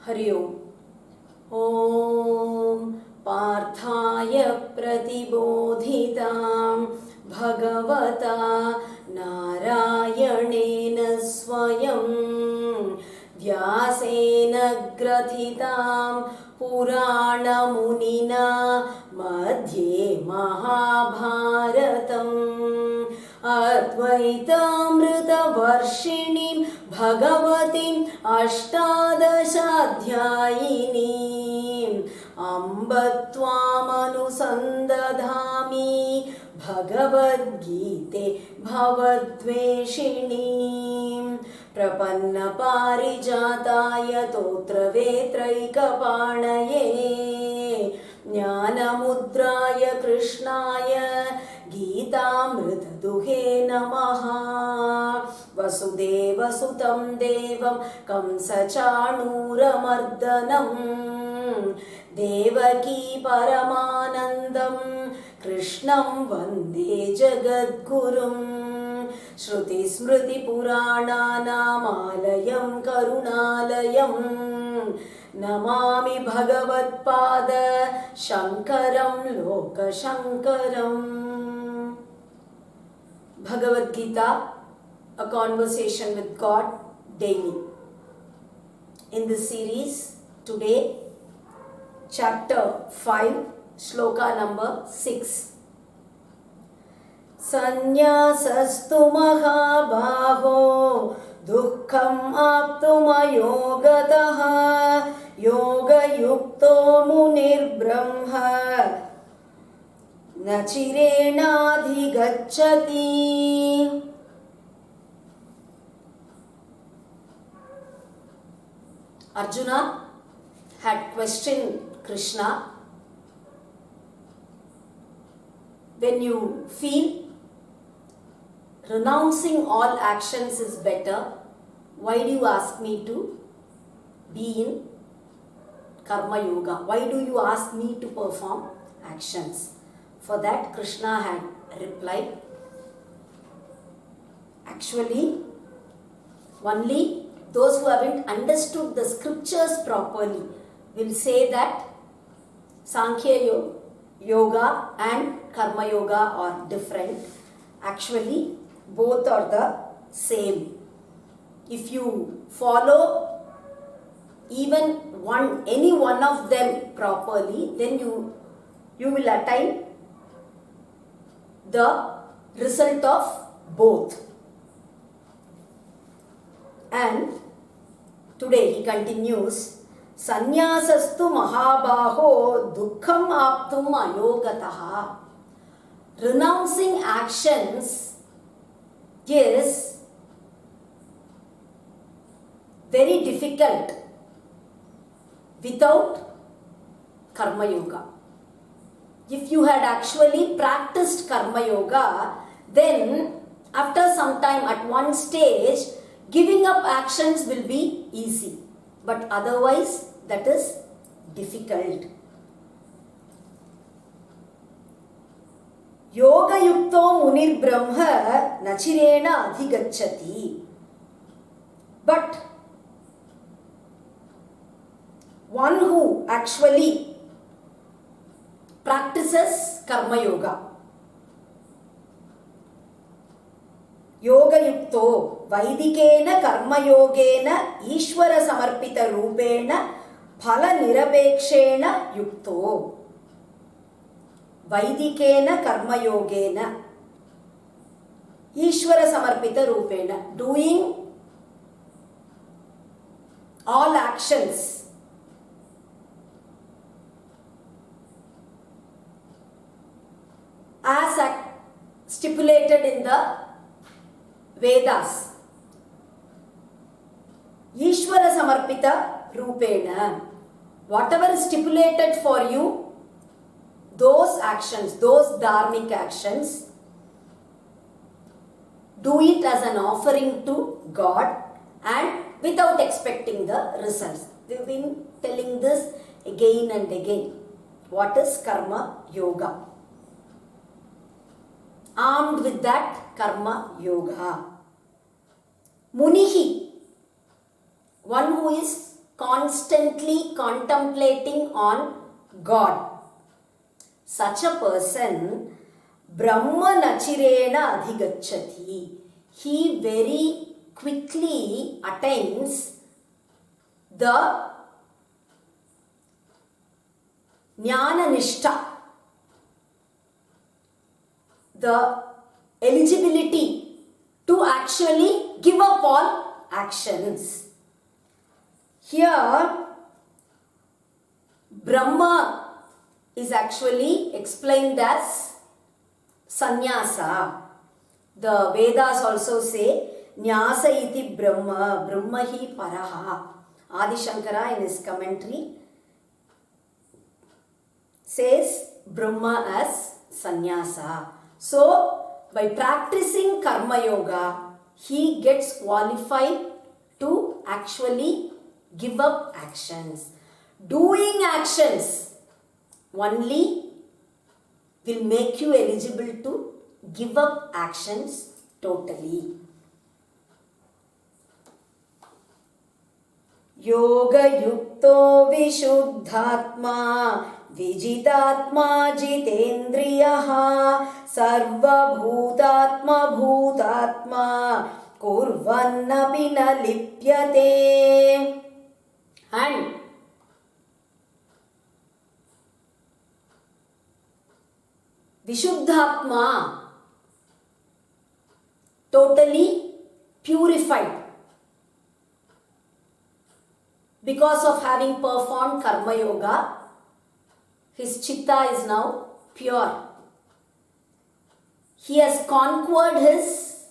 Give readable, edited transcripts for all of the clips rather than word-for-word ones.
हरि ओम। ॐ पार्थाय प्रतिबोधितां भगवता नारायणेन स्वयं व्यासेन ग्रथितां पुराणमुनिना मध्ये महाभारतम् अद्वैतामृतवर्षिणीं भगवतीम् अष्टादशाध्यायिनीम् अम्ब त्वामनुसन्दधामि भगवद्गीते भवद्वेषिणीम् प्रपन्नपारिजाताय तोत्रवेत्रैकपाणये ज्ञानमुद्राय कृष्णाय गीतामृतदुहे नमः। वसुदेवसुतं देवं कंसचाणूरमर्दनं देवकी परमानन्दं कृष्णं वन्दे जगद्गुरुं। श्रुतिस्मृतिपुराणानामालयं करुणालयं नमामि भगवत्पाद शङ्करं लोकशङ्करम्। Bhagavad Gita, a conversation with God daily. In this series, today, chapter 5, shloka number 6. Sanyasastu mahabaho dukkam aptumayogataha yoga yukto munir brahma nachirenadhigacchati. Arjuna had questioned Krishna, when you feel renouncing all actions is better, why do you ask me to be in karma yoga? Why do you ask me to perform actions? For that, Krishna had replied, actually, only those who haven't understood the scriptures properly will say that Sankhya yoga and karma yoga are different. Actually, both are the same. If you follow even any one of them properly, then you will attain the result of both. And today he continues, Sanyasastu mahabaho dukkham aptum ayogataha. Renouncing actions is very difficult without karma yoga. If you had actually practiced karma yoga, then after some time, at one stage, giving up actions will be easy. But otherwise, that is difficult. Yoga yukto munir brahma nachirena adhigacchati. But one who actually practices karma yoga, yoga yukto vaidikena karma yogena ishvara samarpita rupena phala nirapekshena yukto. Vaidikena karma yogena ishvara samarpita rupena, doing all actions as stipulated in the Vedas. Ishvara samarpita rupena, whatever is stipulated for you, those actions, those dharmic actions, do it as an offering to God and without expecting the results. We've been telling this again and again. What is karma yoga? Armed with that karma yoga, Munihi, one who is constantly contemplating on God. Such a person, Brahma Nachirena Adhigachati. He very quickly attains the Jnana Nishta, the eligibility to actually give up all actions. Here, Brahma is actually explained as sannyasa. The Vedas also say Nyasa iti Brahma, Brahma hi paraha. Adi Shankara in his commentary says Brahma as sannyasa. So, by practicing karma yoga, he gets qualified to actually give up actions. Doing actions only will make you eligible to give up actions totally. Yoga yukto vishuddhatma vijitatma jitendriyaha sarva bhutatma bhutatma kurvannapi na lipyate. And Vishuddhatma, totally purified because of having performed karma yoga. His chitta is now pure. He has conquered his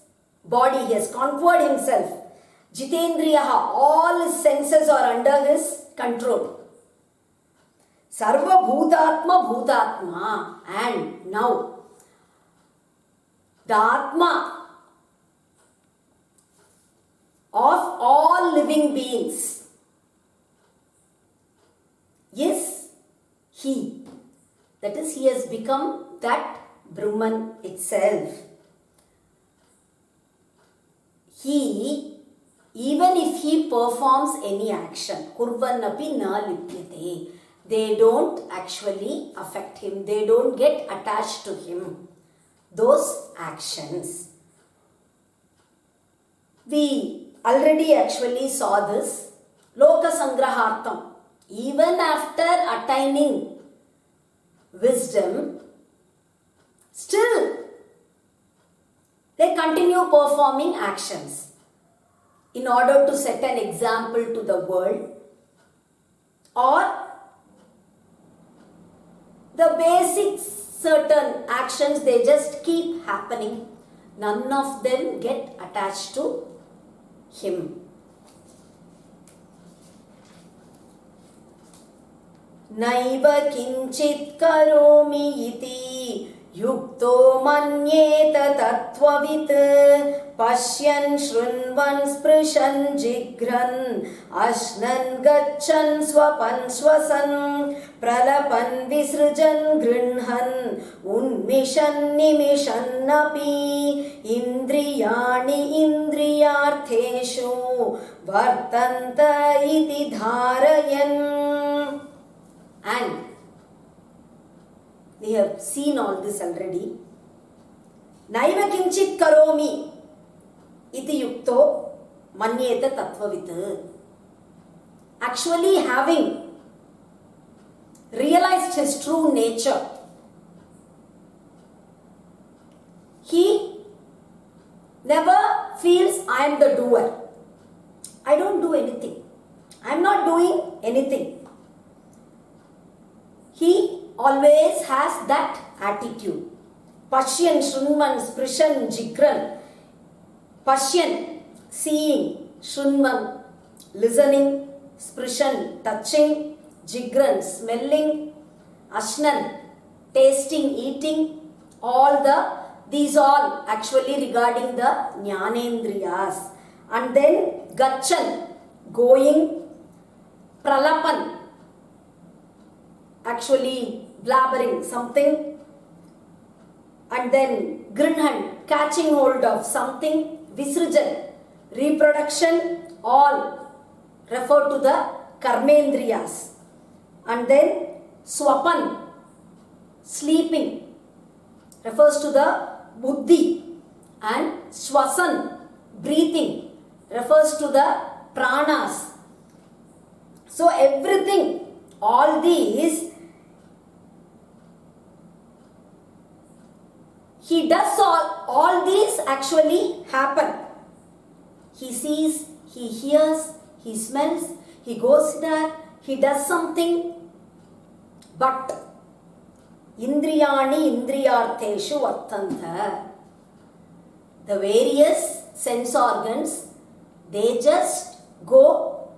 body, he has conquered himself. Jitendriyaha, all his senses are under his control. Sarva bhutatma bhutatma. And now, the Atma of all living beings is he. That is, he has become that Brahman itself. He, even if he performs any action, kurvannapi na lipyate, they don't actually affect him, they don't get attached to him, those actions. We already actually saw this, Loka Sangrahartham. Even after attaining wisdom, still they continue performing actions in order to set an example to the world, or the basic certain actions, they just keep happening. None of them get attached to him. Naiva kinchit karomi iti yukto manyeta tattvavit pashyan shrunvan sprishan jigran ashnan gachan swapan swasan pralapan visrujan grinhan unmishan nimishan napi indriyani indriyartheshu vartanta iti dharayan. And we have seen all this already. Naiva kinchit karomi iti yukto manyeta tattvavit. Actually having realized his true nature, he never feels I am the doer. I don't do anything. I am not doing anything. He always has that attitude. Pashyan, Shrunman, Sprishan, Jigran. Pashyan, seeing. Shrunman, listening. Sprishan, touching. Jigran, smelling. Ashnan, tasting, eating. These all actually regarding the Jnanendriyas. And then Gachan, going. Pralapan, actually blabbering something, and then Grinhan, catching hold of something, Visrujan, reproduction, all refer to the karmendriyas. And then swapan, sleeping, refers to the buddhi. And swasan, breathing, refers to the pranas. So everything, all these, he does all these actually happen. He sees, he hears, he smells, he goes there, he does something. But indriyani indriyartheshu vartanta. The various sense organs, they just go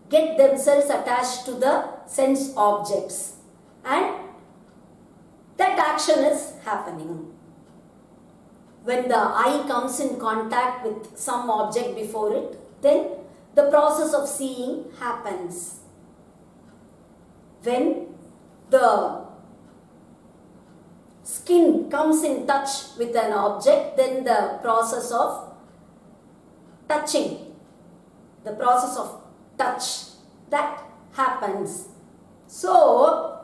get themselves attached to the sense objects, and that action is happening. When the eye comes in contact with some object before it, then the process of seeing happens. When the skin comes in touch with an object, then the process of touching, the process of touch, that happens. So,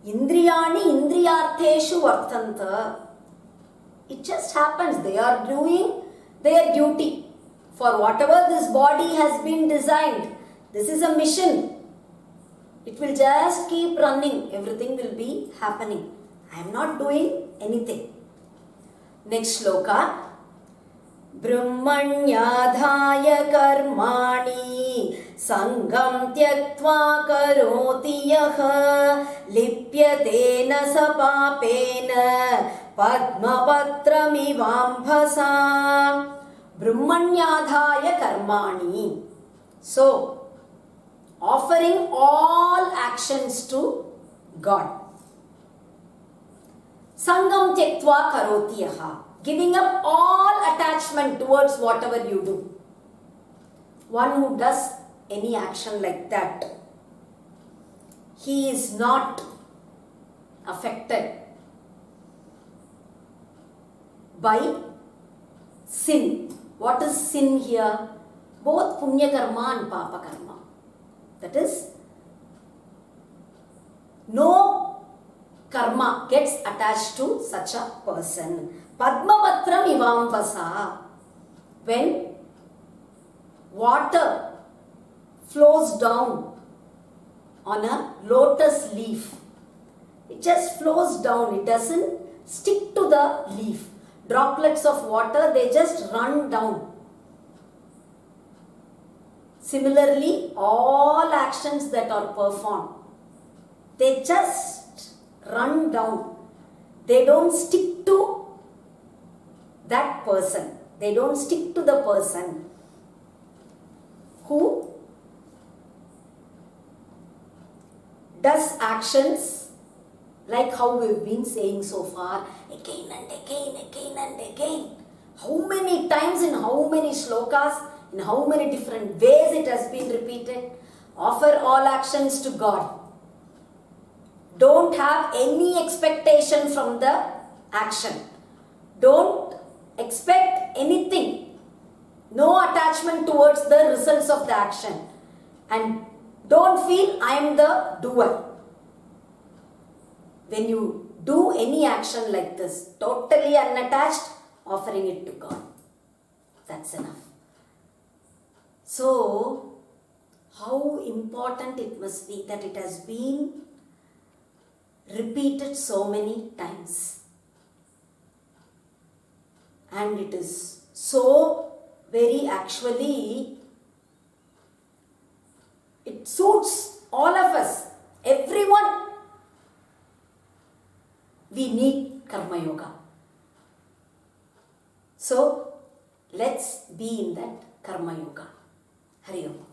indriyani indriyartheshu vartanta. It just happens. They are doing their duty for whatever this body has been designed. This is a mission. It will just keep running. Everything will be happening. I am not doing anything. Next shloka. Brahmanyadhaya karmani sangam tyaktva karoti yaha lipyatena sapapena padmapatramivambhasa. Brahmanyadhaya karmani. So, offering all actions to God. Sangam tyaktva karoti yaha. Giving up all attachment towards whatever you do. One who does any action like that, he is not affected by sin. What is sin here? Both punya karma and papa karma. That is, no karma gets attached to such a person. Padmapatram ivambasa. When water flows down on a lotus leaf, it just flows down. It doesn't stick to the leaf. Droplets of water, they just run down. Similarly, all actions that are performed, they just run down. They don't stick to that person. They don't stick to the person who does actions like how we've been saying so far, again and again, again and again. How many times, in how many shlokas, in how many different ways it has been repeated. Offer all actions to God. Don't have any expectation from the action. Don't expect anything. No attachment towards the results of the action. And don't feel I am the doer. When you do any action like this, totally unattached, offering it to God. That's enough. So, how important it must be that it has been repeated so many times. And it is so very actually, it suits all of us, everyone. We need Karma Yoga. So, let's be in that Karma Yoga. Hari Om.